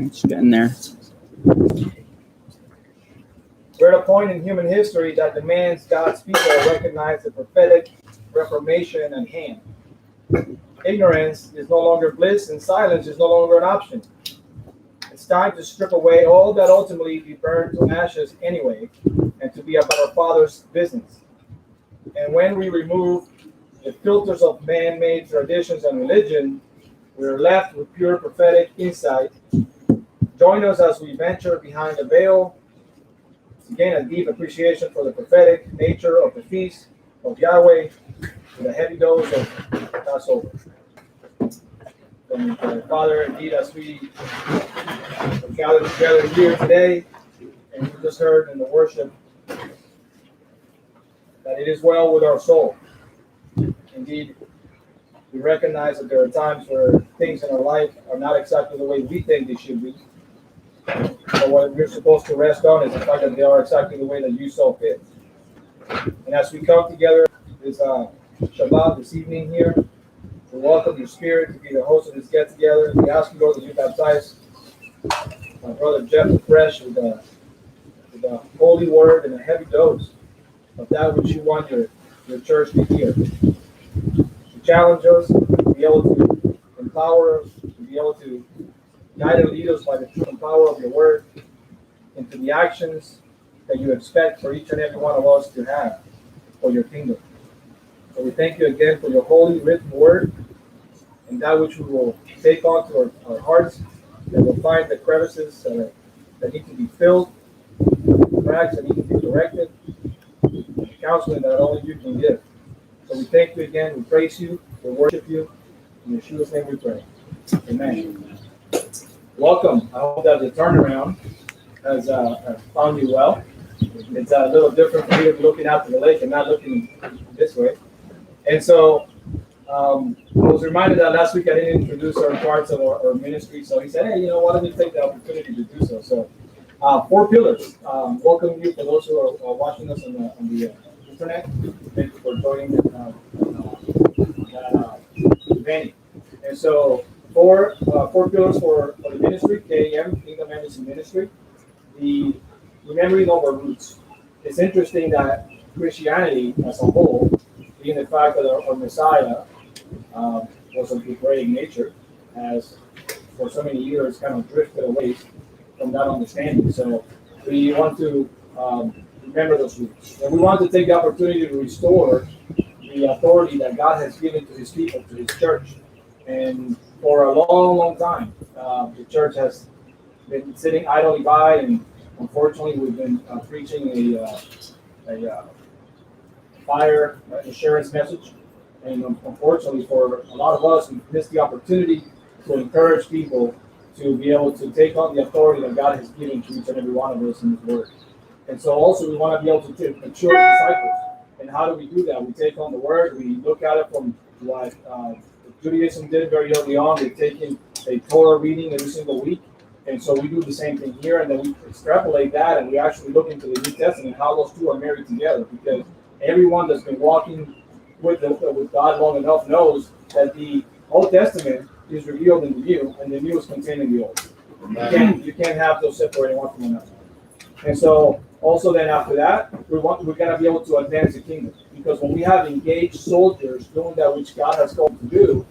Just getting there. We're at a point in human history that demands God's people recognize the prophetic reformation at hand. Ignorance is no longer bliss, and silence is no longer an option. It's time to strip away all that ultimately be burned to ashes anyway, and to be about our Father's business. And when we remove the filters of man-made traditions and religion, we're left with pure prophetic insight. Join us as we venture behind the veil to gain a deep appreciation for the prophetic nature of the feast of Yahweh with a heavy dose of Passover. Father, indeed, as we gather together here today, and we just heard in the worship that it is well with our soul. Indeed, we recognize that there are times where things in our life are not exactly the way we think they should be. But what we're supposed to rest on is the fact that they are exactly the way that you saw fit. And as we come together this Shabbat, this evening here, we welcome your spirit to be the host of this get-together. We ask you, Lord, that you baptize my brother Jeff afresh with a holy word and a heavy dose of that which you want your church to hear. To challenge us, to be able to empower us, to be able to guide and lead us by the truth and power of your word into the actions that you expect for each and every one of us to have for your kingdom. So we thank you again for your holy written word and that which we will take on to our hearts, that will find the crevices that need to be filled, the cracks that need to be corrected, the counseling that only you can give. So we thank you again, we praise you, we worship you. In Yeshua's name we pray. Amen. Welcome. I hope that the turnaround has found you well. It's a little different from here looking out to the lake and not looking this way. And so I was reminded that last week I didn't introduce certain parts of our ministry. So he said, hey, why don't we take the opportunity to do so? So 4 pillars. Welcome you for those who are watching us on the internet. Thank you for joining that event. And so 4 pillars for the ministry, KEM, Kingdom Embassy Ministry. The remembering of our roots. It's interesting that Christianity as a whole, being the fact that our Messiah was of Hebraic nature, has for so many years kind of drifted away from that understanding. So we want to remember those roots. And we want to take the opportunity to restore the authority that God has given to his people, to his church. And for a long, long time, the church has been sitting idly by, and unfortunately, we've been preaching a fire assurance message. And unfortunately, for a lot of us, we've missed the opportunity to encourage people to be able to take on the authority that God has given to each and every one of us in his word. And so also, we want to be able to mature disciples. And how do we do that? We take on the word, we look at it from what Judaism did very early on. They've taken a Torah reading every single week. And so we do the same thing here, and then we extrapolate that, and we actually look into the New Testament, how those two are married together, because everyone that's been walking with God long enough knows that the Old Testament is revealed in the New, and the New is contained in the Old. You can't have those separated one from another. And so also then after that, we're going to be able to advance the kingdom, because when we have engaged soldiers doing that which God has called to do,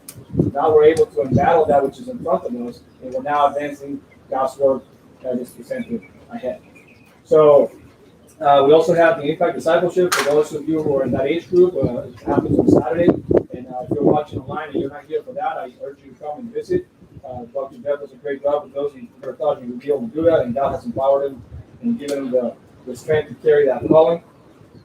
now we're able to embattle that which is in front of us, and we're now advancing God's work that is presented ahead. So we also have the Impact Discipleship for those of you who are in that age group. It happens on Saturday, and if you're watching online and you're not here for that, I urge you to come and visit. Dr. Jeff does a great job with those who never thought he would be able to do that, and God has empowered him and given him the strength to carry that calling.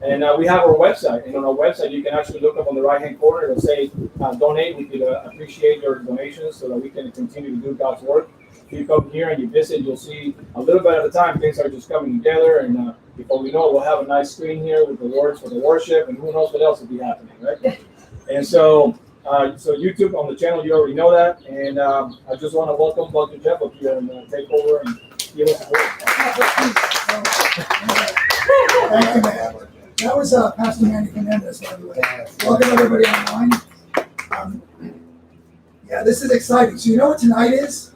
And we have our website, and on our website you can actually look up on the right-hand corner. It'll say donate. We could appreciate your donations so that we can continue to do God's work. If you come here and you visit, you'll see a little bit at a time things are just coming together, and before we know it, we'll have a nice screen here with the words for the worship, and who knows what else will be happening, right? And so YouTube on the channel, you already know that, and I just want to welcome Dr. Jeff up here and take over and give us a word. Thank you, man. That was Pastor Manny Fernandez, by the way. Welcome everybody online. Yeah, this is exciting. So you know what tonight is?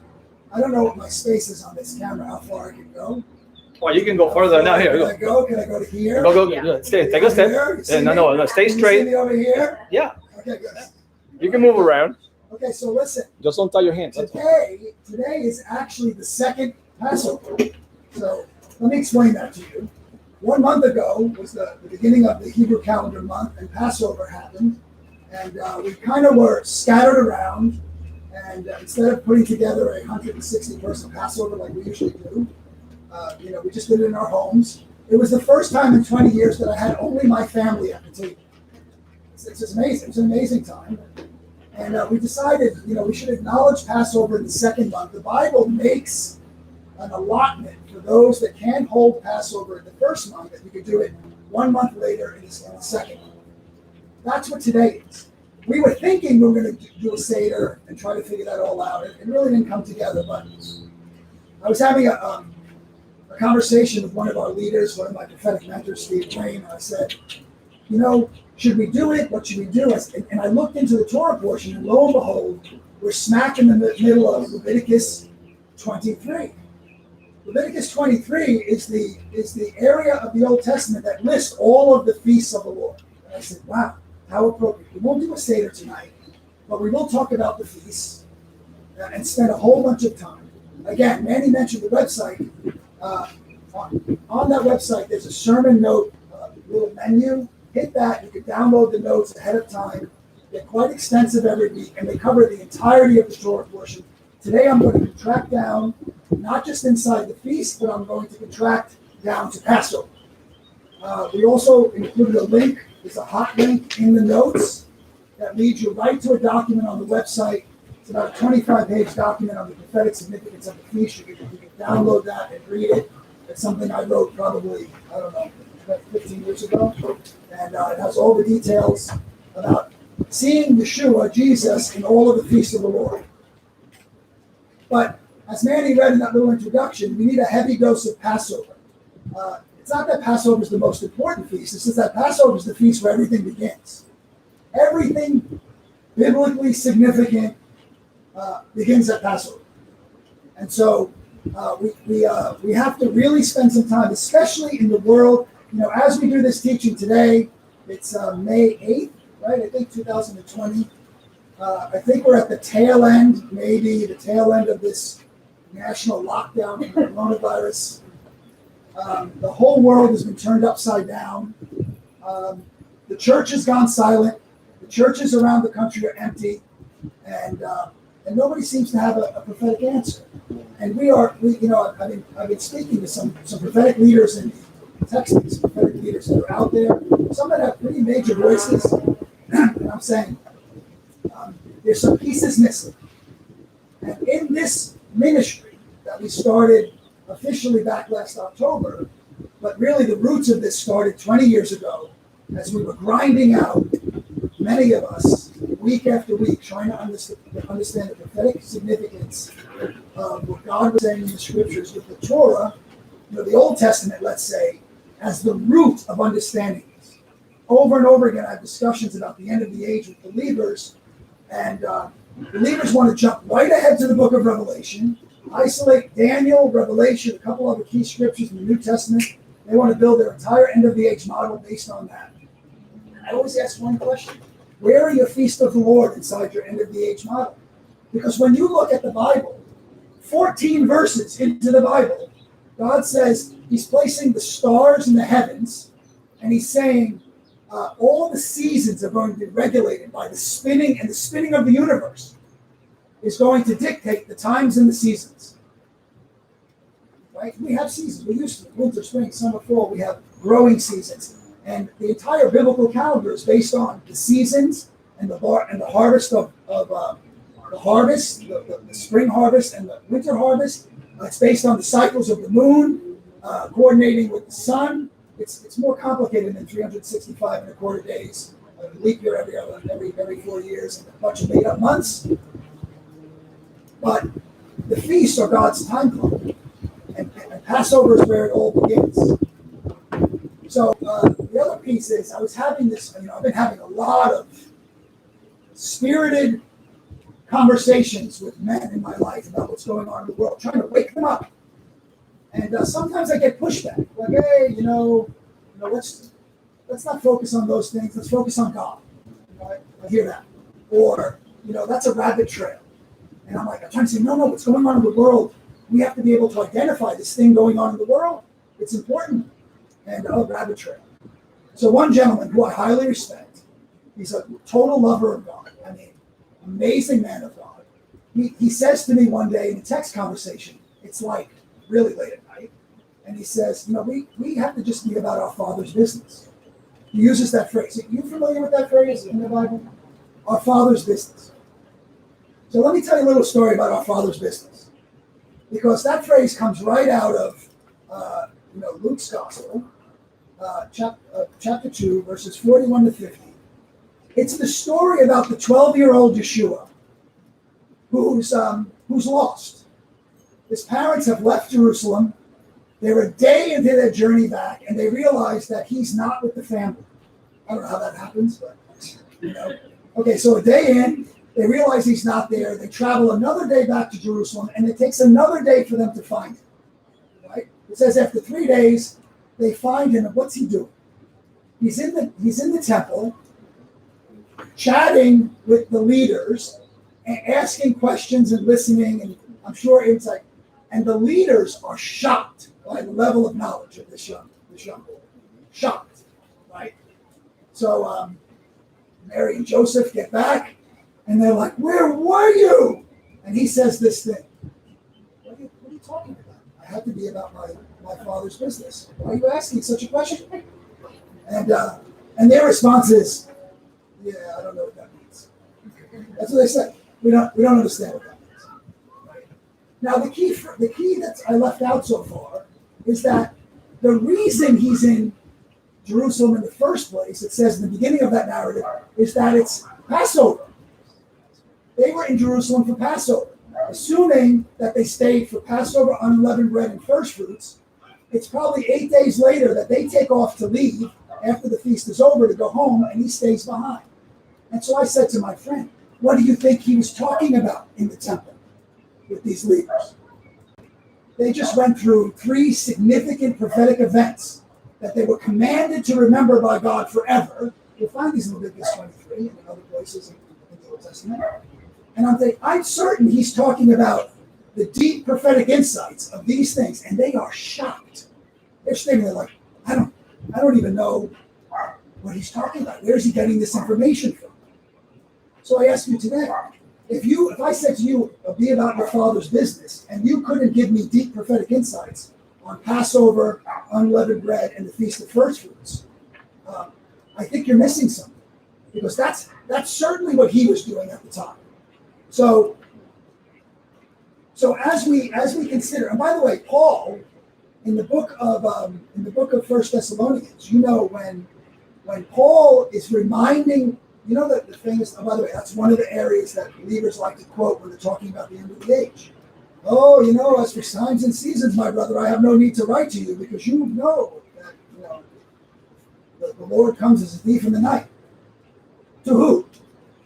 I don't know what my space is on this camera, how far I can go. Well, you can go further now. Here, Can I go? Can I go to here? go. Yeah. Stay. Take a step. No. Stay Can you see straight. me over here? Yeah. Okay, good. You can move around. Okay, so listen. Just don't tie your hands. Today is actually the second Passover. So let me explain that to you. 1 month ago was the beginning of the Hebrew calendar month, and Passover happened. And we kind of were scattered around. And instead of putting together a 160-person Passover like we usually do, we just did it in our homes. It was the first time in 20 years that I had only my family at the table. It's just amazing. It's an amazing time. And we decided, we should acknowledge Passover in the second month. The Bible makes an allotment for those that can't hold Passover in the first month, that we could do it 1 month later in the second month. That's what today is. We were thinking we were going to do a Seder and try to figure that all out. It really didn't come together, but I was having a conversation with one of our leaders, one of my prophetic mentors, Steve Wayne, and I said, should we do it? What should we do? And I looked into the Torah portion, and lo and behold, we're smack in the middle of Leviticus 23. Leviticus 23 is the area of the Old Testament that lists all of the feasts of the Lord. And I said, wow, how appropriate. We won't do a Seder tonight, but we will talk about the feasts and spend a whole bunch of time. Again, Manny mentioned the website. On that website, there's a sermon note little menu. Hit that. You can download the notes ahead of time. They're quite extensive every week, and they cover the entirety of the Torah portion. Today, I'm going to contract down, not just inside the feast, but I'm going to contract down to Passover. We also included a link. There's a hot link in the notes that leads you right to a document on the website. It's about a 25-page document on the prophetic significance of the feast. You can download that and read it. It's something I wrote probably, about 15 years ago. And it has all the details about seeing Yeshua, Jesus, in all of the feasts of the Lord. But as Manny read in that little introduction, we need a heavy dose of Passover. It's not that Passover is the most important feast. It's just that Passover is the feast where everything begins. Everything biblically significant begins at Passover. And so we have to really spend some time, especially in the world. As we do this teaching today, it's May 8th, right? I think 2020. I think we're at the tail end, maybe the tail end of this national lockdown of coronavirus. The whole world has been turned upside down. The church has gone silent. The churches around the country are empty, and nobody seems to have a prophetic answer. And I've been speaking to some prophetic leaders in Texas, prophetic leaders that are out there. Some that have pretty major voices, and I'm saying there's some pieces missing. And in this ministry that we started officially back last October, but really the roots of this started 20 years ago, as we were grinding out, many of us, week after week, trying to understand the prophetic significance of what God was saying in the scriptures with the Torah, the Old Testament, let's say, as the root of understanding this. Over and over again, I have discussions about the end of the age with believers, and believers want to jump right ahead to the book of Revelation, isolate Daniel, Revelation, a couple other key scriptures in the New Testament. They want to build their entire end of the age model based on that. I always ask one question: where are your feast of the Lord inside your end of the age model? Because when you look at the Bible, 14 verses into the Bible, God says he's placing the stars in the heavens, and he's saying all the seasons are going to be regulated by the spinning, and the spinning of the universe is going to dictate the times and the seasons. Right? We have seasons. We used to winter, spring, summer, fall. We have growing seasons. And the entire biblical calendar is based on the seasons and the harvest of the harvest, the spring harvest and the winter harvest. It's based on the cycles of the moon, coordinating with the sun. It's more complicated than 365 and a quarter days, a leap year every 4 years, and a bunch of made-up months. But the feasts are God's time clock, and Passover is where it all begins. So the other piece is, I was having this, I've been having a lot of spirited conversations with men in my life about what's going on in the world, trying to wake them up. And sometimes I get pushback, like, hey, let's not focus on those things. Let's focus on God. I hear that. Or, that's a rabbit trail. And I'm trying to say, no, what's going on in the world? We have to be able to identify this thing going on in the world. It's important. And rabbit trail. So one gentleman who I highly respect, he's a total lover of God. I mean, amazing man of God. He says to me one day in a text conversation, it's like really late at night, and he says, we have to just be about our Father's business. He uses that phrase. Are you familiar with that phrase in the Bible? Our Father's business. So let me tell you a little story about our Father's business, because that phrase comes right out of Luke's Gospel, chapter 2, verses 41 to 50. It's the story about the 12-year-old Yeshua who's lost. His parents have left Jerusalem. They're a day into their journey back, and they realize that he's not with the family. I don't know how that happens, but, Okay, so a day in, they realize he's not there. They travel another day back to Jerusalem, and it takes another day for them to find him. Right? It says after 3 days, they find him, and what's he doing? He's in the temple, chatting with the leaders, and asking questions and listening, and I'm sure insight. And the leaders are shocked by the level of knowledge of this young boy. Shocked, right? So Mary and Joseph get back, and they're like, "Where were you?" And he says this thing. What are you talking about? I have to be about my Father's business. Why are you asking such a question? And their response is, "Yeah, I don't know what that means." That's what they say. We don't understand what that means. Right? Now the key that I left out so far is that the reason he's in Jerusalem in the first place, it says in the beginning of that narrative, is that it's Passover. They were in Jerusalem for Passover. Assuming that they stayed for Passover, unleavened bread, and first fruits, it's probably 8 days later that they take off to leave after the feast is over to go home, and he stays behind. And so I said to my friend, what do you think he was talking about in the temple with these leaders? They just went through 3 significant prophetic events that they were commanded to remember by God forever. You'll find these in Leviticus 23 and in other places in the Old Testament. And I'm certain he's talking about the deep prophetic insights of these things, and they are shocked. They're standing there like, I don't even know what he's talking about. Where is he getting this information from? So I ask you today, if I said to you, be about your Father's business, and you couldn't give me deep prophetic insights on Passover, unleavened bread, and the Feast of First Fruits, I think you're missing something, because that's certainly what he was doing at the time. So as we consider, and by the way, Paul, in the book of First Thessalonians, when Paul is reminding, the famous, by the way, that's one of the areas that believers like to quote when they're talking about the end of the age. Oh, as for signs and seasons, my brother, I have no need to write to you, because you know that the Lord comes as a thief in the night. To who?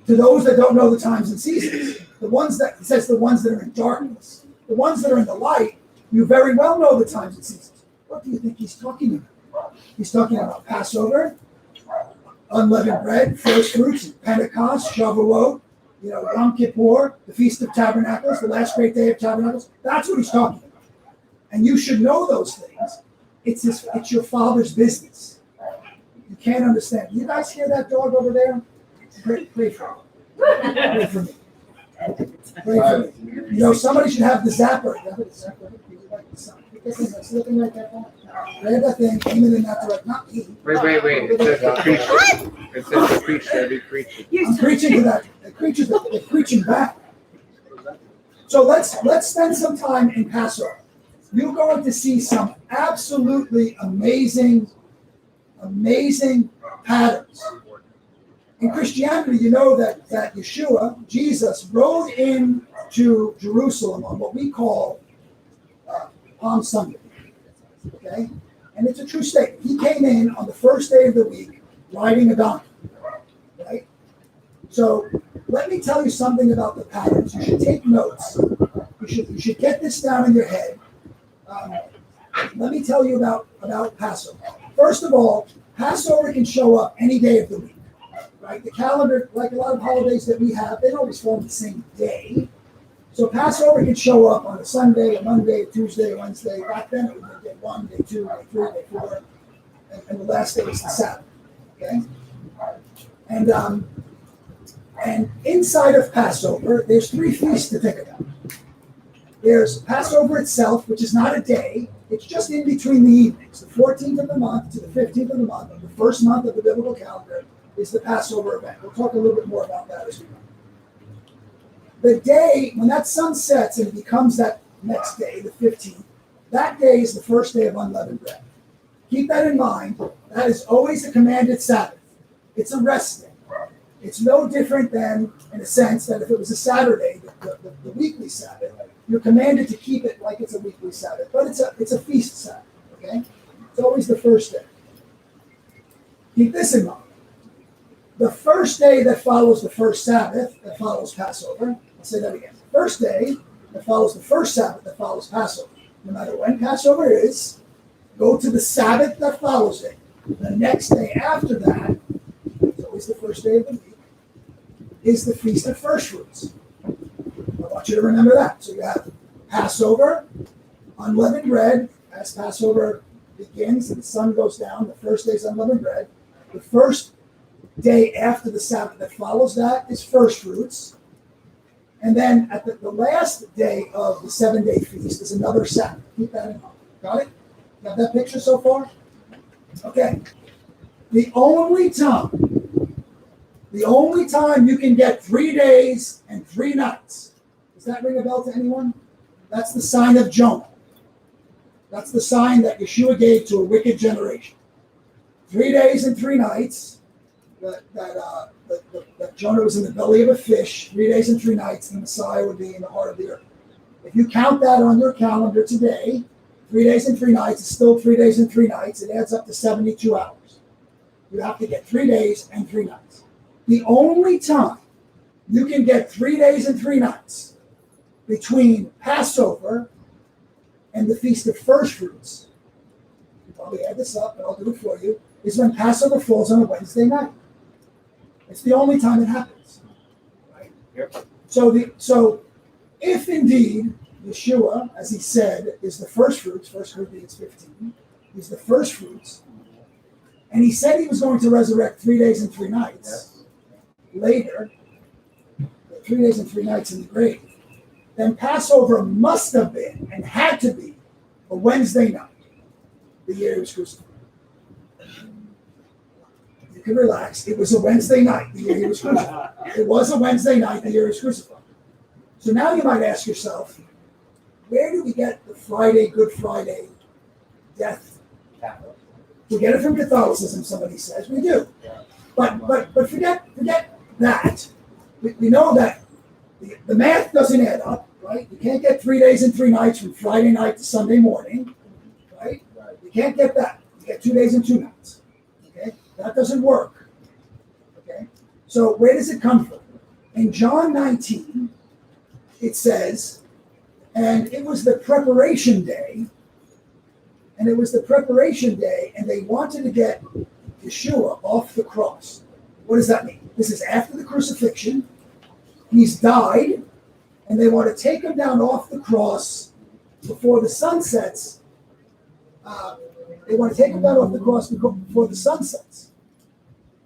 To those that don't know the times and seasons. The ones that are in darkness. The ones that are in the light, you very well know the times and seasons. What do you think he's talking about? He's talking about Passover, unleavened bread, first fruits, Pentecost, Shavuot, Yom Kippur, the Feast of Tabernacles, the last great day of Tabernacles. That's what he's talking about. And you should know those things. It's your Father's business. You can't understand. You guys hear that dog over there? Pray for me. Pray for me. Pray for me. Somebody should have the zapper. It's looking like that. Grab that thing, aim it in that direction. Not me. Wait. It says the preacher. It says the preacher. Be preaching. I'm preaching to that. They're preaching back. So let's spend some time in Passover. You're going to see some absolutely amazing patterns. In Christianity, you know that Yeshua, Jesus, rode into Jerusalem on what we call Palm Sunday. Okay? And it's a true statement. He came in on the first day of the week riding a donkey. Right? So let me tell you something about the patterns. You should take notes. You should get this down in your head. Let me tell you about Passover. First of all, Passover can show up any day of the week. Right? The calendar, like a lot of holidays that we have, they don't always fall on the same day. So Passover can show up on a Sunday, a Monday, a Tuesday, a Wednesday. Back then it was day 1, day 2, day 3, day 4, and the last day was the Sabbath. Okay? And inside of Passover, there's 3 feasts to think about. There's Passover itself, which is not a day. It's just in between the evenings. The 14th of the month to the 15th of the month, of the first month of the biblical calendar, is the Passover event. We'll talk a little bit more about that as we go. The day, when that sun sets and it becomes that next day, the 15th, that day is the first day of unleavened bread. Keep that in mind. That is always a commanded Sabbath. It's a rest day. It's no different than, in a sense, that if it was a Saturday, the weekly Sabbath, you're commanded to keep it like it's a weekly Sabbath. But it's a feast Sabbath, okay? It's always the first day. Keep this in mind. The first day that follows the first Sabbath, that follows Passover, I'll say that again. The first day that follows the first Sabbath, that follows Passover. No matter when Passover is, go to the Sabbath that follows it. The next day after that, it's always the first day of the week, is the Feast of First Fruits. I want you to remember that. So you have Passover, unleavened bread, as Passover begins and the sun goes down, the first day is unleavened bread. The first day after the Sabbath that follows that is first fruits. And then at the last day of the 7-day feast is another Sabbath. Keep that in mind. Got it? Got that picture so far? Okay. The only time you can get 3 days and 3 nights. Does that ring a bell to anyone? That's the sign of Jonah. That's the sign that Yeshua gave to a wicked generation. 3 days and 3 nights. That Jonah was in the belly of a fish, 3 days and 3 nights, and the Messiah would be in the heart of the earth. If you count that on your calendar today, 3 days and 3 nights is still 3 days and 3 nights. It adds up to 72 hours. You have to get 3 days and 3 nights. The only time you can get 3 days and 3 nights between Passover and the Feast of First Fruits, you probably add this up, but I'll do it for you, is when Passover falls on a Wednesday night. It's the only time it happens. Right? Yep. So if indeed Yeshua, as he said, is the first fruits, 1 Corinthians 15, he's the first fruits, and he said he was going to resurrect 3 days and 3 nights later, 3 days and 3 nights in the grave, then Passover must have been and had to be a Wednesday night, the year he was crucified. You can relax. It was a Wednesday night the year he was crucified. It was a Wednesday night the year he was crucified. So now you might ask yourself, where do we get the Friday, Good Friday death? We get it from Catholicism, somebody says. We do. But forget that. We know that the math doesn't add up, right? You can't get 3 days and 3 nights from Friday night to Sunday morning, right? You can't get that. You get 2 days and 2 nights. Okay? That doesn't work. Okay? So where does it come from? In John 19, it says, and it was the preparation day, and they wanted to get Yeshua off the cross. What does that mean? This is after the crucifixion. He's died, and they want to take him down off the cross before the sun sets. They want to take him down off the cross before the sun sets.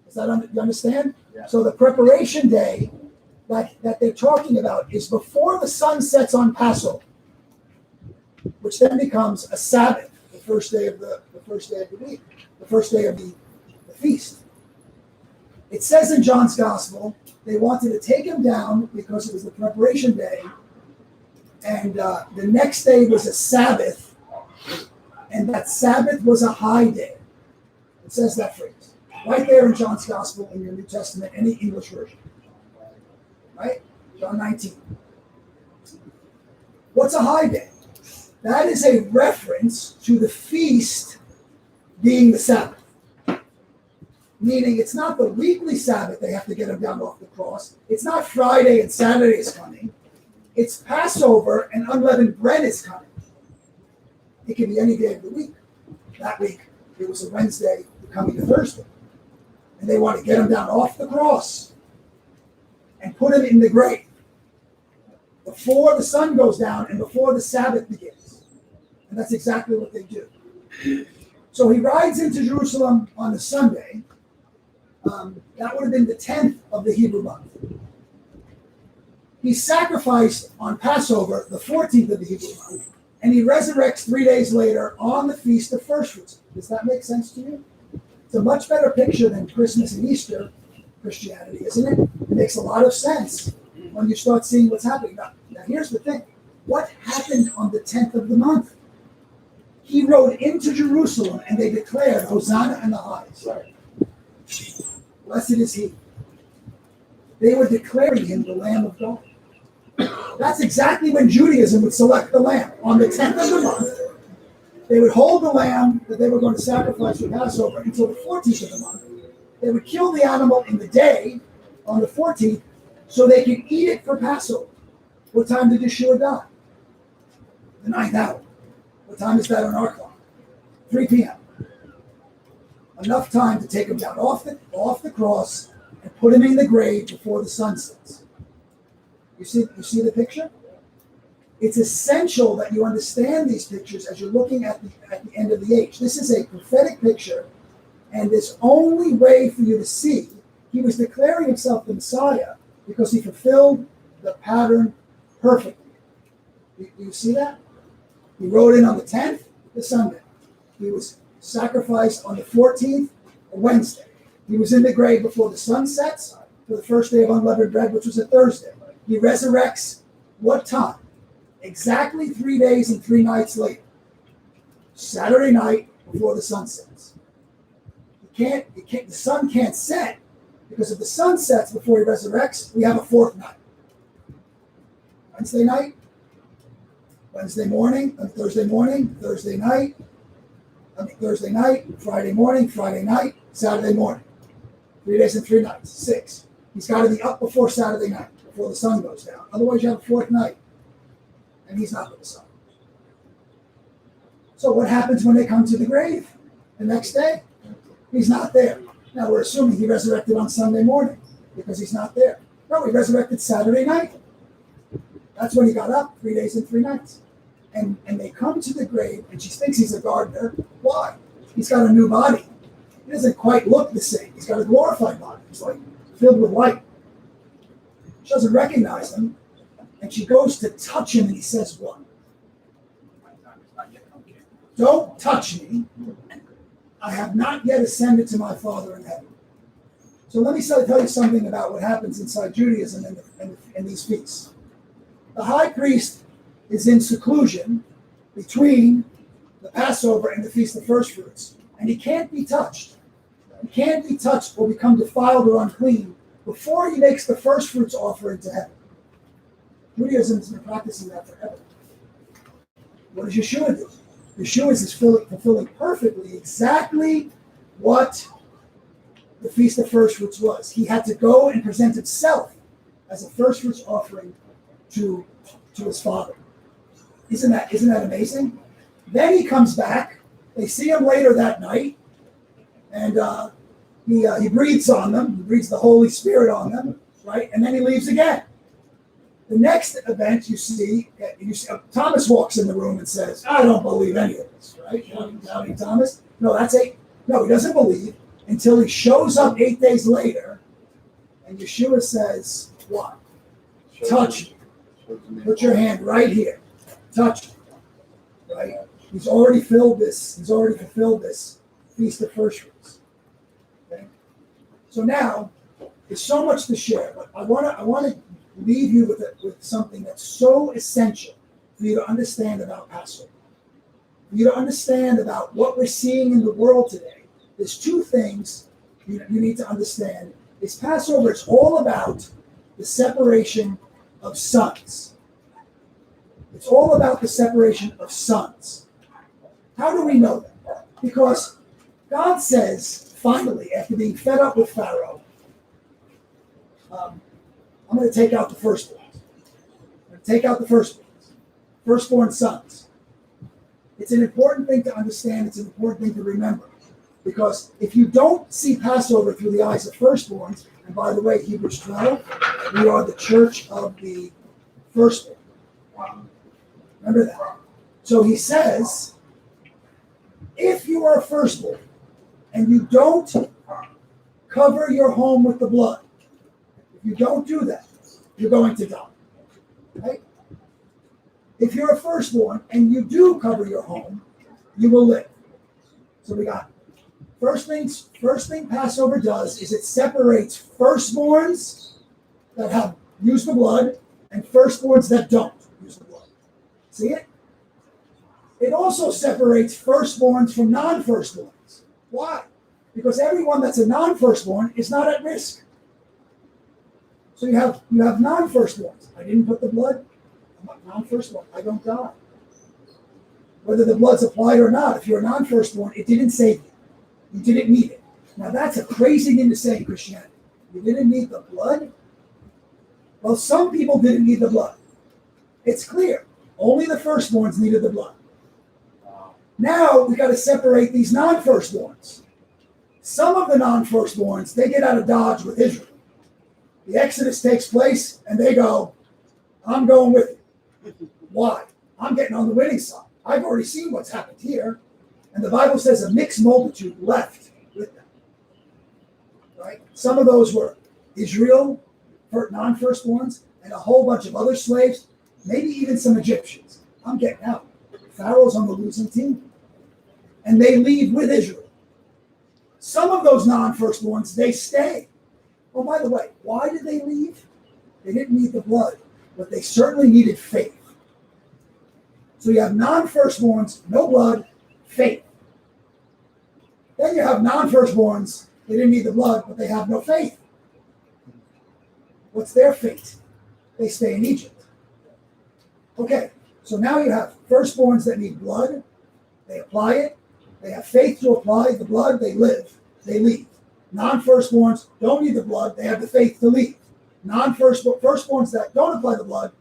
Does that you understand? Yeah. So the preparation day that they're talking about is before the sun sets on Passover, which then becomes a Sabbath, the first day of the week, the first day of the feast. It says in John's Gospel, they wanted to take him down because it was the preparation day, and the next day was a Sabbath, and that Sabbath was a high day. It says that phrase right there in John's Gospel in your New Testament, any English version. Right? John 19. What's a high day? That is a reference to the feast being the Sabbath. meaning it's not the weekly Sabbath they have to get him down off the cross. It's not Friday and Saturday is coming. It's Passover and unleavened bread is coming. It can be any day of the week. That week, it was a Wednesday coming to Thursday. And they want to get him down off the cross and put him in the grave before the sun goes down and before the Sabbath begins. And that's exactly what they do. So he rides into Jerusalem on a Sunday. That would have been the 10th of the Hebrew month. He's sacrificed on Passover, the 14th of the Hebrew month, and he resurrects 3 days later on the Feast of First Fruits. Does that make sense to you? It's a much better picture than Christmas and Easter Christianity, isn't it? It makes a lot of sense when you start seeing what's happening. Now here's the thing. What happened on the 10th of the month? He rode into Jerusalem and they declared, Hosanna in the highest. Blessed is he. They were declaring him the Lamb of God. That's exactly when Judaism would select the lamb. On the 10th of the month, they would hold the lamb that they were going to sacrifice for Passover until the 14th of the month. They would kill the animal in the day on the 14th so they could eat it for Passover. What time did Yeshua die? The 9th hour. What time is that on our clock? 3 p.m. Enough time to take him down off the cross and put him in the grave before the sun sets. You see the picture? It's essential that you understand these pictures as you're looking at the end of the age. This is a prophetic picture, and this only way for you to see, he was declaring himself the Messiah because he fulfilled the pattern perfectly. Do you see that? He rode in on the 10th, the Sunday. He was sacrificed on the 14th, a Wednesday. He was in the grave before the sun sets for the first day of unleavened bread, which was a Thursday. He resurrects what time? Exactly 3 days and 3 nights later. Saturday night before the sun sets. The sun can't set because if the sun sets before he resurrects, we have a fourth night. Wednesday night, Thursday morning, Thursday night, Friday morning, Friday night, Saturday morning. 3 days and 3 nights, 6. He's got to be up before Saturday night, before the sun goes down. Otherwise, you have a fourth night, and he's not with the sun. So what happens when they come to the grave the next day? He's not there. Now, we're assuming he resurrected on Sunday morning because he's not there. No, he resurrected Saturday night. That's when he got up, 3 days and 3 nights. And they come to the grave, and she thinks he's a gardener. Why? He's got a new body. He doesn't quite look the same. He's got a glorified body. He's like filled with light. She doesn't recognize him, and she goes to touch him, and he says what? Don't touch me. I have not yet ascended to my Father in heaven. So let me tell you something about what happens inside Judaism in these feasts. The high priest is in seclusion between the Passover and the Feast of First Fruits, and he can't be touched. He can't be touched or become defiled or unclean before he makes the first fruits offering to heaven. Judaism has been practicing that forever. What does Yeshua do? Yeshua is fulfilling perfectly exactly what the Feast of First Fruits was. He had to go and present himself as a first fruits offering to his Father. Isn't that amazing? Then he comes back. They see him later that night, and he breathes on them. He breathes the Holy Spirit on them, right? And then he leaves again. The next event you see Thomas walks in the room and says, "I don't believe any of this," right? Doubting Thomas. No, he doesn't believe until he shows up 8 days later, and Yeshua says, "What? Touch me. Put your hand right here. Touch me." Right? He's already fulfilled this Feast of First Fruits. Okay? So now, there's so much to share, but I want to leave you with something that's so essential for you to understand about Passover. For you to understand about what we're seeing in the world today. There's 2 things you need to understand. Is Passover, it's all about the separation of sons. It's all about the separation of sons. How do we know that? Because God says finally, after being fed up with Pharaoh, I'm going to take out the firstborns. I'm going to take out the firstborn sons. It's an important thing to understand. It's an important thing to remember. Because if you don't see Passover through the eyes of firstborns, and by the way, Hebrews 12, we are the church of the firstborn. Remember that. So he says, if you are a firstborn and you don't cover your home with the blood, if you don't do that, you're going to die. Right? If you're a firstborn and you do cover your home, you will live. So we got first thing Passover does is it separates firstborns that have used the blood and firstborns that don't use the blood. See it? It also separates firstborns from non-firstborns. Why? Because everyone that's a non-firstborn is not at risk. So you have non-firstborns. I didn't put the blood. I'm a non-firstborn. I don't die. Whether the blood's applied or not, if you're a non-firstborn, it didn't save you. You didn't need it. Now that's a crazy thing to say in Christianity. You didn't need the blood? Well, some people didn't need the blood. It's clear. Only the firstborns needed the blood. Now we got to separate these non-firstborns. Some of the non-firstborns, they get out of Dodge with Israel. The Exodus takes place and they go, I'm going with you. Why? I'm getting on the winning side. I've already seen what's happened here. And the Bible says a mixed multitude left with them. Right? Some of those were Israel, non-firstborns, and a whole bunch of other slaves, maybe even some Egyptians. I'm getting out. Pharaoh's on the losing team. And they leave with Israel. Some of those non-firstborns, they stay. Oh, by the way, why did they leave? They didn't need the blood, but they certainly needed faith. So you have non-firstborns, no blood, faith. Then you have non-firstborns, they didn't need the blood, but they have no faith. What's their fate? They stay in Egypt. Okay, so now you have firstborns that need blood, they apply it, they have faith to apply the blood, they live, they leave. Non-firstborns don't need the blood, they have the faith to leave. Firstborns that don't apply the blood,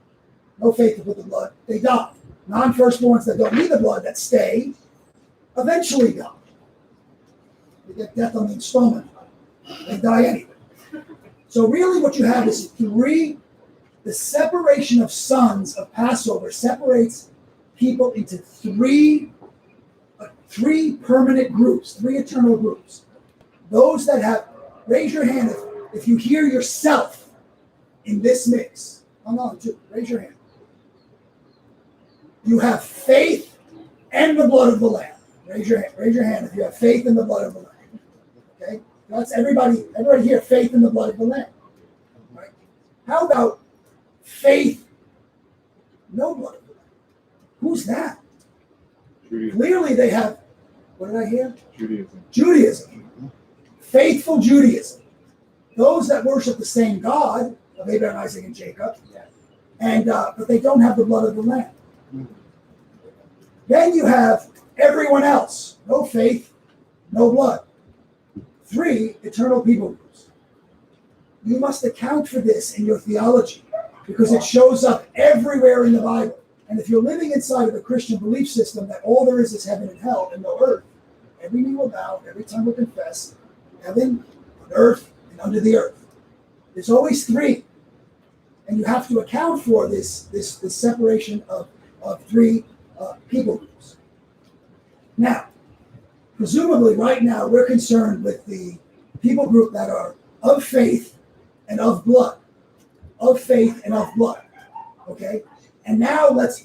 no faith to put the blood, they die. Non-firstborns that don't need the blood, that stay, eventually die. They get death on the installment. They die anyway. So really what you have is the separation of sons of Passover separates people into three permanent groups, three eternal groups. Those that have, raise your hand if you hear yourself in this mix. Oh no, raise your hand. You have faith and the blood of the Lamb. Raise your hand if you have faith in the blood of the Lamb. Okay? That's everybody here, faith in the blood of the Lamb. Right? How about faith, no blood of the Lamb? Who's that? Judaism. Clearly they have, what did I hear? Judaism. Faithful Judaism. Those that worship the same God of Abraham, Isaac, and Jacob, and but they don't have the blood of the Lamb. Then you have everyone else. No faith, no blood. 3 eternal people groups. You must account for this in your theology because it shows up everywhere in the Bible. And if you're living inside of a Christian belief system that all there is heaven and hell and no earth, every knee will bow, every tongue will confess, heaven, on earth, and under the earth. There's always 3. And you have to account for this separation of 3 people groups. Now, presumably right now we're concerned with the people group that are of faith and of blood. Of faith and of blood. Okay? And now let's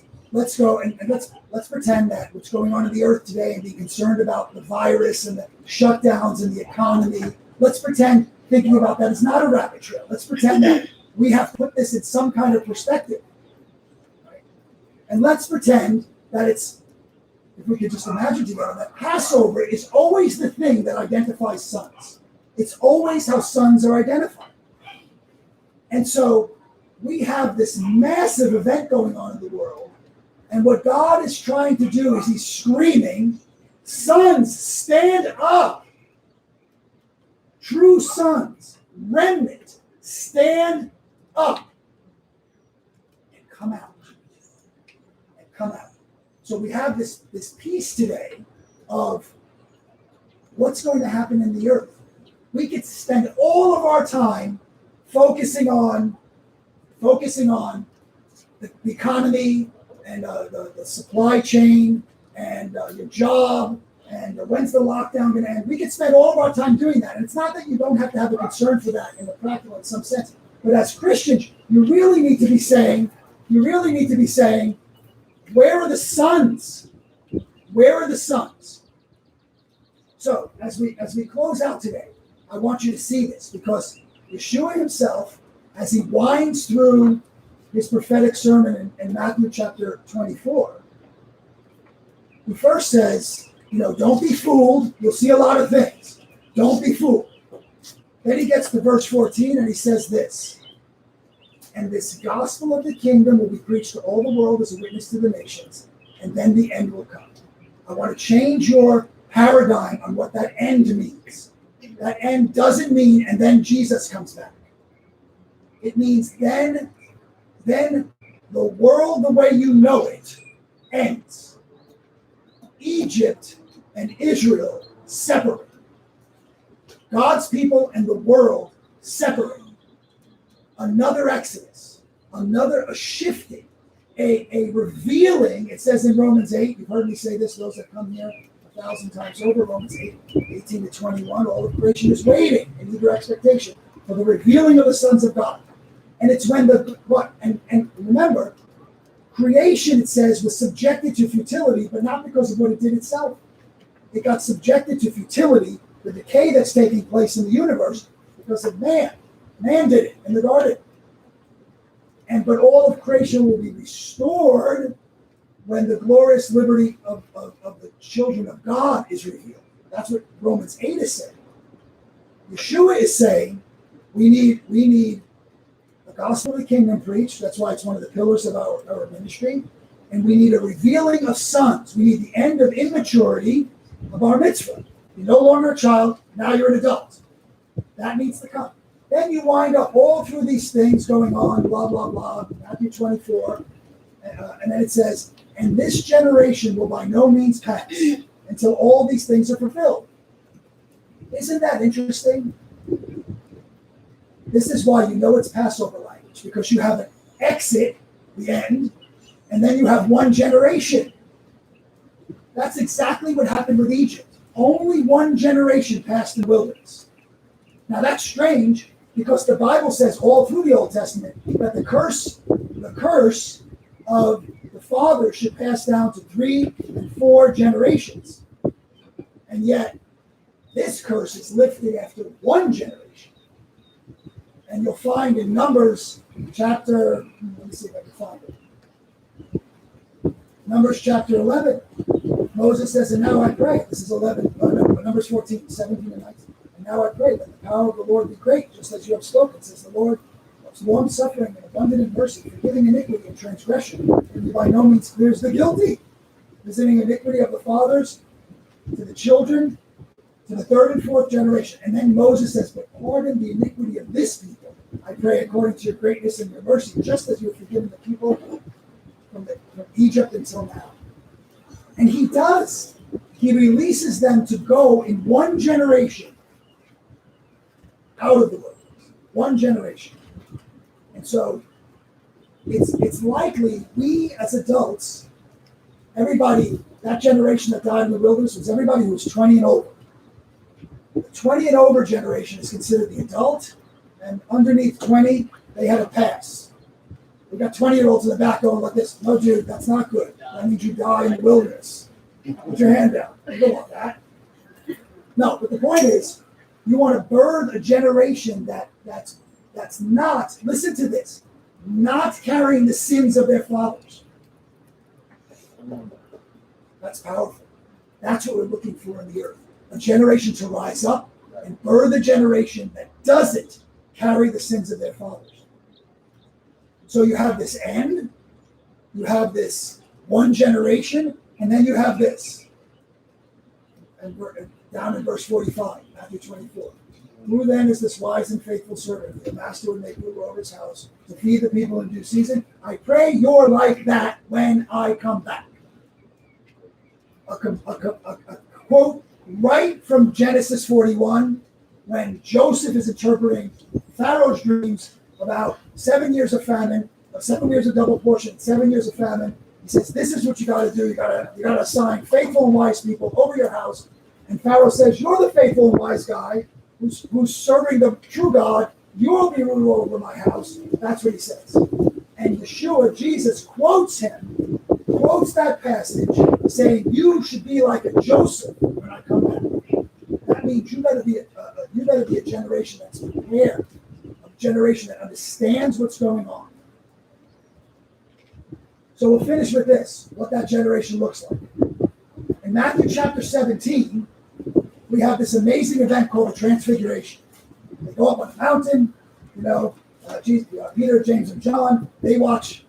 go and let's pretend that what's going on in the earth today and be concerned about the virus and the shutdowns and the economy. Let's pretend thinking about that is not a rabbit trail. Let's pretend that we have put this in some kind of perspective. Right? And let's pretend that it's, if we could just imagine together, that Passover is always the thing that identifies sons. It's always how sons are identified. And so we have this massive event going on in the world. And what God is trying to do is he's screaming, sons, stand up. true sons, remnant, stand up and come out. And come out. So we have this piece today of what's going to happen in the earth. We could spend all of our time focusing on the economy and the supply chain and your job and when's the lockdown going to end. We could spend all of our time doing that. And it's not that you don't have to have a concern for that in the practical in some sense. But as Christians, you really need to be saying, where are the sons? Where are the sons? So as we close out today, I want you to see this, because Yeshua himself, as he winds through his prophetic sermon in Matthew chapter 24, he first says, don't be fooled. You'll see a lot of things. Don't be fooled. Then he gets to verse 14 and he says this: and this gospel of the kingdom will be preached to all the world as a witness to the nations, and then the end will come. I want to change your paradigm on what that end means. That end doesn't mean, and then Jesus comes back. It means then the world the way you know it ends. Egypt and Israel separate. God's people and the world separate. Another exodus, a shifting, a revealing. It says in Romans 8, you've heard me say this, those that come here 1,000 times over, Romans 8, 18 to 21, all of creation is waiting in eager expectation for the revealing of the sons of God. And it's when and remember, creation, it says, was subjected to futility, but not because of what it did itself. It got subjected to futility, the decay that's taking place in the universe, because of man. Man did it in the garden. But all of creation will be restored when the glorious liberty of the children of God is revealed. That's what Romans 8 is saying. Yeshua is saying we need the gospel of the kingdom preached. That's why it's one of the pillars of our ministry. And we need a revealing of sons. We need the end of immaturity of our mitzvah. You're no longer a child, now you're an adult. That needs to come. Then you wind up all through these things going on, blah, blah, blah, Matthew 24. And then it says, and this generation will by no means pass until all these things are fulfilled. Isn't that interesting? This is why you know it's Passover language, because you have an exit, the end, and then you have one generation. That's exactly what happened with Egypt. Only one generation passed in the wilderness. Now that's strange, because the Bible says all through the Old Testament that the curse of the father should pass down to 3 and 4 generations. And yet, this curse is lifted after one generation. And you'll find in Numbers chapter, let me see if I can find it. Numbers chapter 11, Moses says, and now I pray. This is 11, Numbers 14, 17 and 19. And now I pray that the power of the Lord be great, just as you have spoken, says the Lord, loves long suffering and abundant in mercy, forgiving iniquity and transgression, and by no means clears the guilty, visiting iniquity of the fathers to the children, to the 3rd and 4th generation. And then Moses says, but pardon the iniquity of this people, I pray, according to your greatness and your mercy, just as you have forgiven the people from Egypt until now. And he does. He releases them to go in one generation out of the wilderness. One generation. And so it's likely we as adults, everybody, that generation that died in the wilderness was everybody who was 20 and over. The 20 and over generation is considered the adult, and underneath 20, they had a pass. We got 20-year-olds in the back going like this. No, dude, that's not good. That means you die in the wilderness. Put your hand down. You don't want that. No, but the point is, you want to birth a generation that's not, listen to this, not carrying the sins of their fathers. That's powerful. That's what we're looking for in the earth. A generation to rise up and birth a generation that doesn't carry the sins of their fathers. So you have this end, you have this one generation, and then you have this. And down in verse 45, Matthew 24. Who then is this wise and faithful servant the master would make ruler over his house to feed the people in due season? I pray you're like that when I come back. A quote right from Genesis 41, when Joseph is interpreting Pharaoh's dreams about 7 years of famine, 7 years of double portion, 7 years of famine. He says, this is what you got to do. You got to assign faithful and wise people over your house. And Pharaoh says, you're the faithful and wise guy who's serving the true God. You'll be ruler over my house. That's what he says. And Yeshua, Jesus, quotes that passage, saying, you should be like a Joseph when I come back. That means you better be a generation that's prepared, a generation that understands what's going on. So we'll finish with this, what that generation looks like. In Matthew chapter 17, we have this amazing event called the Transfiguration. They go up on the mountain, Peter, James, and John, they watch,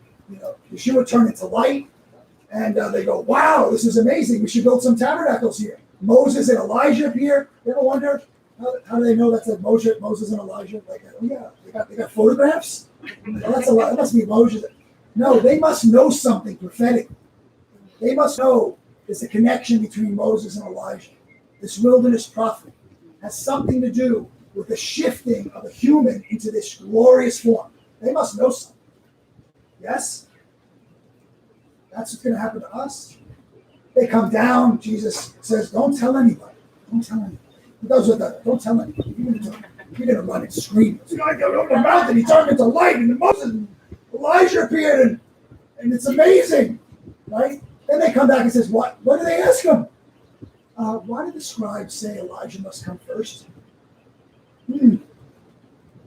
Yeshua turn into light, and they go, wow, this is amazing. We should build some tabernacles here. Moses and Elijah appear. You ever wonder how do they know that's like Moses and Elijah? Like, oh yeah, they got photographs. Well, that's a lot. That must be Moses. No, they must know something prophetic. They must know there's a connection between Moses and Elijah. This wilderness prophet has something to do with the shifting of a human into this glorious form. They must know something. Yes? That's what's going to happen to us. They come down. Jesus says, don't tell anybody. Don't tell anybody. He goes with that. Don't tell anybody. You're going to run and scream. The guy got over the mountain. He turned into light. And Moses and Elijah appeared. And it's amazing. Right? Then they come back and says, what? What do they ask him? Why did the scribes say Elijah must come first? And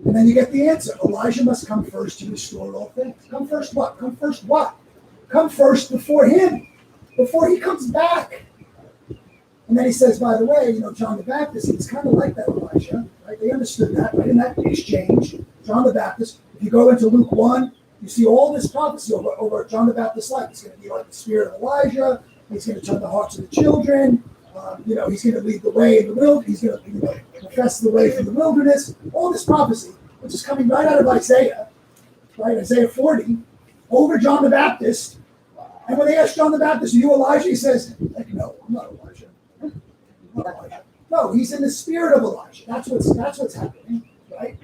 then you get the answer. Elijah must come first to restore all things. Come first what? Come first what? Come first before him. Before he comes back. And then he says, by the way, John the Baptist, he's kind of like that Elijah. Right? They understood that, right? In that exchange, John the Baptist, if you go into Luke 1, you see all this prophecy over John the Baptist's life. He's going to be like the spirit of Elijah. He's going to turn the hearts of the children. He's going to lead the way in the wilderness. He's going to profess the way through the wilderness. All this prophecy, which is coming right out of Isaiah, right? Isaiah 40, over John the Baptist. And when they ask John the Baptist, are you Elijah? He says, no, I'm not Elijah. I'm not Elijah. No, he's in the spirit of Elijah. That's what's happening, right?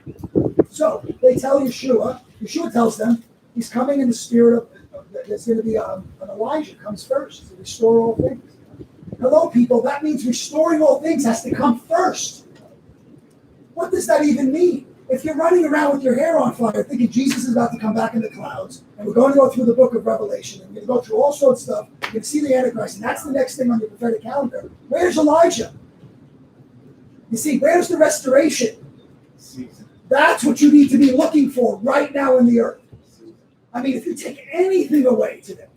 So they tell Yeshua. Yeshua tells them he's coming in the spirit of there's going to be an Elijah comes first to restore all things. Hello, people. That means restoring all things has to come first. What does that even mean? If you're running around with your hair on fire thinking Jesus is about to come back in the clouds, and we're going to go through the book of Revelation, and we're going to go through all sorts of stuff, you're going to see the Antichrist, and that's the next thing on your prophetic calendar. Where's Elijah? You see, where's the restoration? That's what you need to be looking for right now in the earth. I mean, if you take anything away today,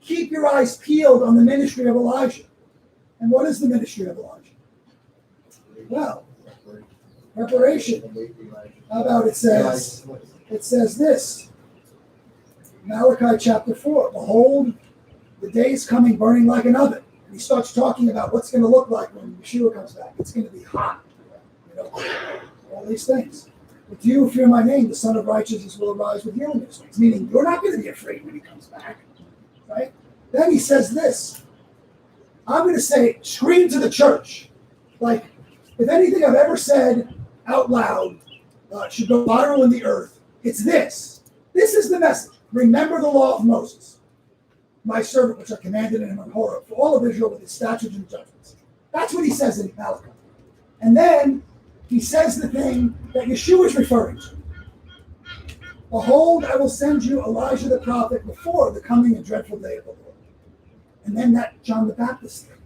keep your eyes peeled on the ministry of Elijah. And what is the ministry of Elijah? Well, preparation. How about it says this, Malachi chapter 4, behold, the day is coming burning like an oven. And he starts talking about what's going to look like when Yeshua comes back. It's going to be hot. All these things. But you who fear my name, the Son of Righteousness will arise with healing in his wings. Meaning you're not going to be afraid when he comes back. Right? Then he says this. I'm going to say, scream to the church. Like, if anything I've ever said out loud should go viral in the earth, it's this. This is the message. Remember the law of Moses, my servant, which I commanded in him on Horeb, for all of Israel with his statutes and judgments. That's what he says in Malachi. And then he says the thing that Yeshua is referring to. Behold, I will send you Elijah the prophet before the coming and dreadful day of the Lord. And then that John the Baptist thing.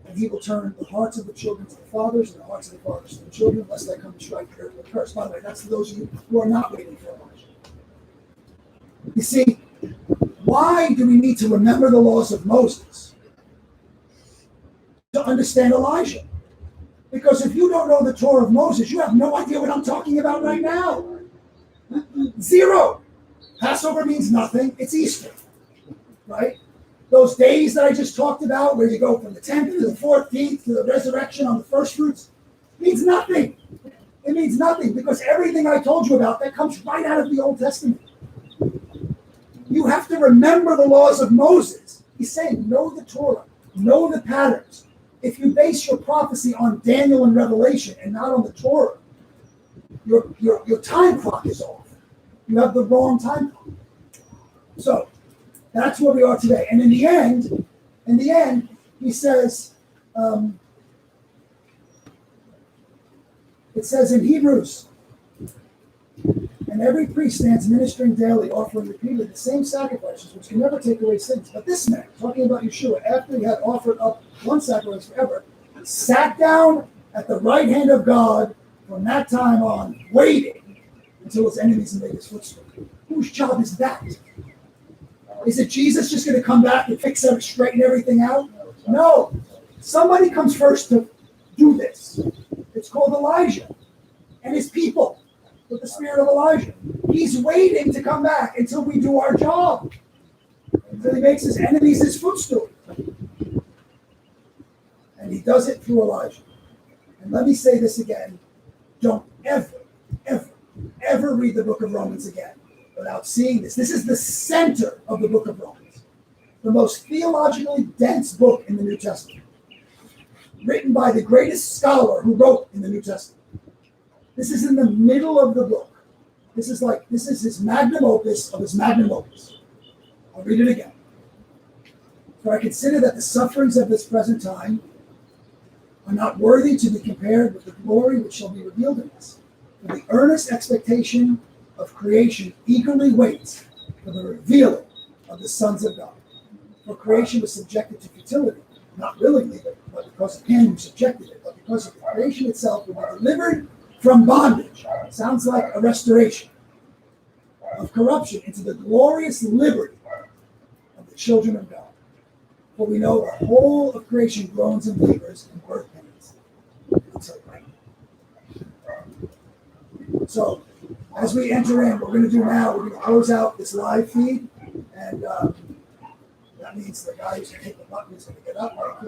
And he will turn the hearts of the children to the fathers and the hearts of the fathers to the children, lest I come and strike the earth with a curse. By the way, that's for those of you who are not waiting for Elijah. You see, why do we need to remember the laws of Moses? To understand Elijah. Because if you don't know the Torah of Moses, you have no idea what I'm talking about right now. Zero. Passover means nothing. It's Easter. Right? Those days that I just talked about, where you go from the 10th to the 14th to the resurrection on the first fruits, means nothing. It means nothing because everything I told you about, that comes right out of the Old Testament. You have to remember the laws of Moses. He's saying, know the Torah, know the patterns. If you base your prophecy on Daniel and Revelation and not on the Torah, your time clock is off. You have the wrong time clock. So that's where we are today. And in the end, he says, it says in Hebrews, and every priest stands ministering daily, offering repeatedly the same sacrifices, which can never take away sins. But this man, talking about Yeshua, after he had offered up one sacrifice forever, sat down at the right hand of God from that time on, waiting until his enemies made his footstool. Whose job is that? Is it Jesus just going to come back and fix everything, straighten everything out? No. Somebody comes first to do this. It's called Elijah and his people with the spirit of Elijah. He's waiting to come back until we do our job. Until he makes his enemies his footstool. And he does it through Elijah. And let me say this again. Don't ever read the book of Romans again without seeing this. This is the center of the book of Romans. The most theologically dense book in the New Testament. Written by the greatest scholar who wrote in the New Testament. This is in the middle of the book. This is his magnum opus of his magnum opus. I'll read it again. For I consider that the sufferings of this present time are not worthy to be compared with the glory which shall be revealed in us. For the earnest expectation of creation eagerly waits for the revealing of the sons of God. For creation was subjected to futility, not willingly, but because of him who subjected it, but because of the creation itself will be delivered from bondage. Sounds like a restoration of corruption into the glorious liberty of the children of God. For we know the whole of creation groans and labors in birth pains. So, as we enter in, we're going to close out this live feed, and that means the guy who's going to hit the button is going to get up.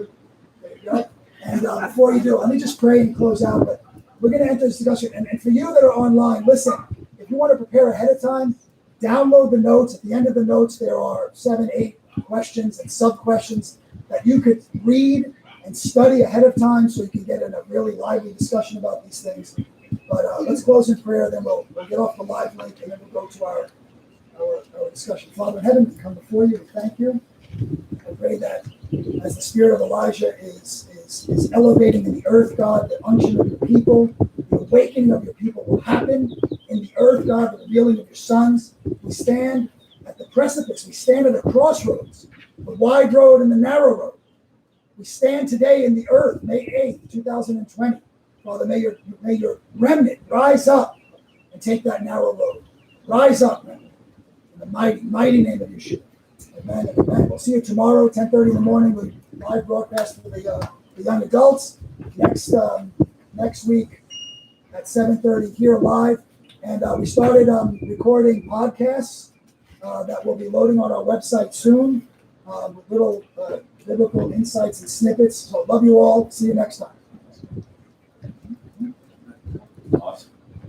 There you go. And before you do, let me just pray and close out. But we're going to enter this discussion. And for you that are online, listen, if you want to prepare ahead of time, download the notes. At the end of the notes, there are 7, 8 questions and sub-questions that you could read and study ahead of time so you can get in a really lively discussion about these things. But let's close in prayer, then we'll get off the live link, and then we'll go to our discussion. Father in heaven, we come before you. We thank you. I pray that as the spirit of Elijah is elevating in the earth, God, the unction of your people, the awakening of your people will happen in the earth, God, the revealing of your sons. We stand at the precipice. We stand at a crossroads, the wide road and the narrow road. We stand today in the earth, May 8th, 2020. Father, may your remnant rise up and take that narrow road. Rise up, remnant, in the mighty name of Yeshua. Amen and amen. We'll see you tomorrow, 10:30 in the morning, with live broadcast for the young adults. Next week at 7:30 here live. And we started recording podcasts that will be loading on our website soon with little biblical insights and snippets. So love you all. See you next time.